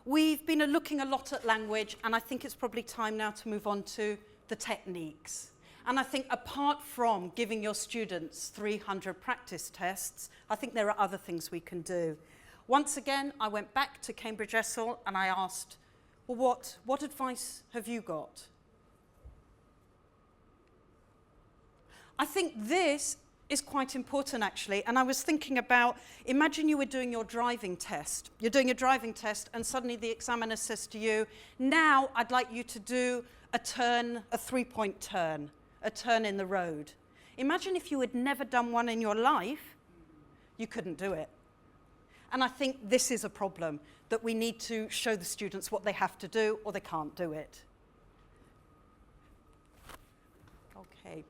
We've been looking a lot at language, and I think it's probably time now to move on to the techniques. And I think apart from giving your students 300 practice tests, I think there are other things we can do. Once again, I went back to Cambridge ESSL and I asked, well, what advice have you got? I think this is quite important, actually. And I was thinking about, imagine you were doing your driving test. You're doing a driving test, and suddenly the examiner says to you, now I'd like you to do a turn, a three-point turn, a turn in the road. Imagine if you had never done one in your life, you couldn't do it. And I think this is a problem, that we need to show the students what they have to do, or they can't do it. Okay.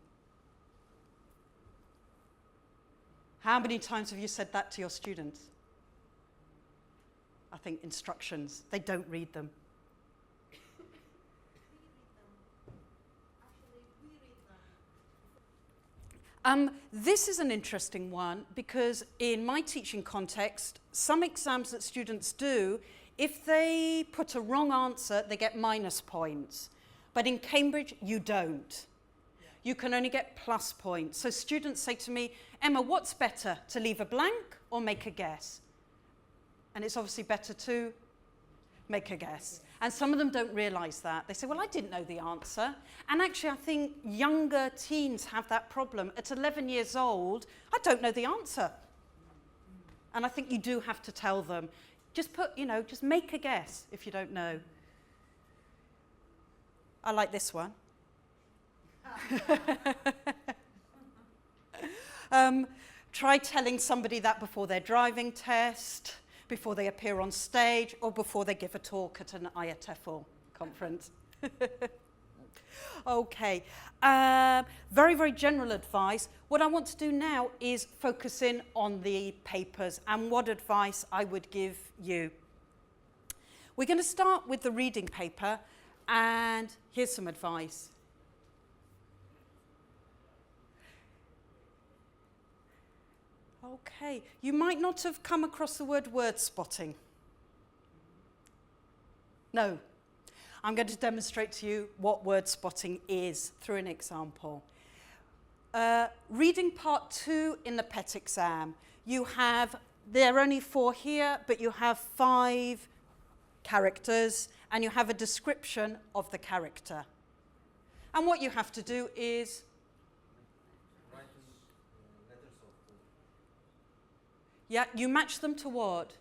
How many times have you said that to your students? I think instructions, they don't read them. This is an interesting one because in my teaching context, some exams that students do, if they put a wrong answer, they get minus points. But in Cambridge, you don't. You can only get plus points. So students say to me, Emma, what's better, to leave a blank or make a guess? And it's obviously better to make a guess. And some of them don't realize that. They say, well, I didn't know the answer. And actually, I think younger teens have that problem. At 11 years old, I don't know the answer. And I think you do have to tell them, just put, just make a guess if you don't know. I like this one. Try telling somebody that before their driving test, before they appear on stage, or before they give a talk at an IATEFL conference. Okay, very, very general advice. What I want to do now is focus in on the papers and what advice I would give you. We're going to start with the reading paper, and here's some advice. Okay, you might not have come across the word spotting. No, I'm going to demonstrate to you what word spotting is through an example. Reading part 2 in the PET exam. There are only 4 here, but you have 5 characters, and you have a description of the character. And what you have to do is you match them to what?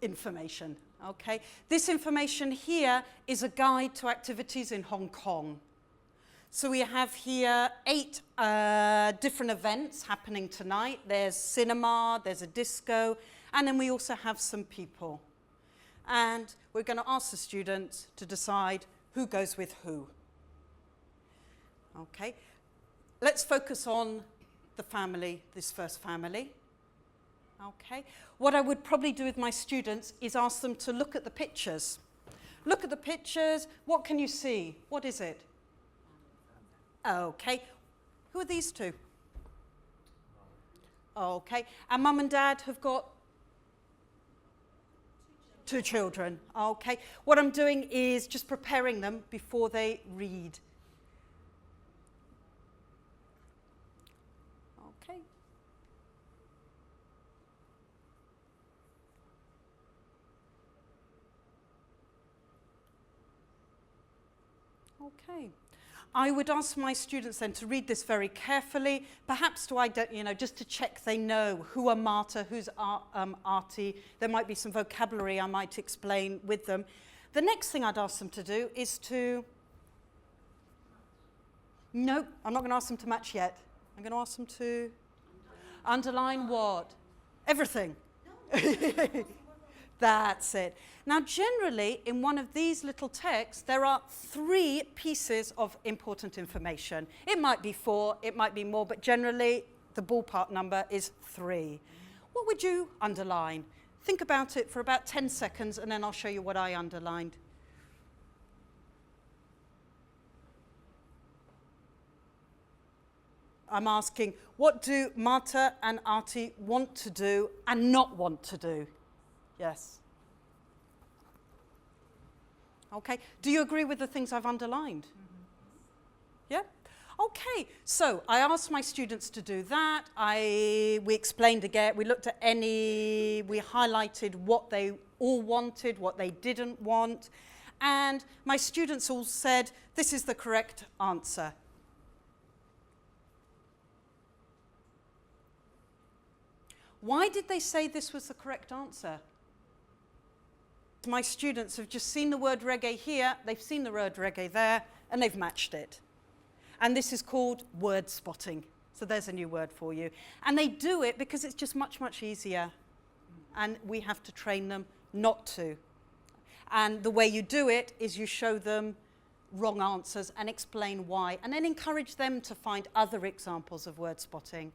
Information, okay? This information here is a guide to activities in Hong Kong. So we have here 8 different events happening tonight. There's cinema, there's a disco, and then we also have some people. And we're going to ask the students to decide who goes with who. Okay. Let's focus on the family, this first family. Okay. What I would probably do with my students is ask them to look at the pictures. Look at the pictures. What can you see? What is it? Okay. Who are these two? Okay. And mum and dad have got 2 children. Okay. What I'm doing is just preparing them before they read. Okay. I would ask my students then to read this very carefully, perhaps to just to check they know who are Marta, who's Artie. There might be some vocabulary I might explain with them. The next thing I'd ask them to do is to... No, I'm not going to ask them to match yet. I'm going to ask them to underline what? Everything. That's it. Now, generally, in one of these little texts, there are 3 pieces of important information. It might be 4, it might be more, but generally, the ballpark number is 3. What would you underline? Think about it for about 10 seconds, and then I'll show you what I underlined. I'm asking, what do Marta and Artie want to do and not want to do? Yes. Okay. Do you agree with the things I've underlined? Yeah? Okay. So I asked my students to do that. We explained again, we looked at we highlighted what they all wanted, what they didn't want. And my students all said, this is the correct answer. Why did they say this was the correct answer? My students have just seen the word reggae here, they've seen the word reggae there, and they've matched it. And this is called word spotting. So there's a new word for you. And they do it because it's just much, much easier. And we have to train them not to. And the way you do it is you show them wrong answers and explain why, and then encourage them to find other examples of word spotting.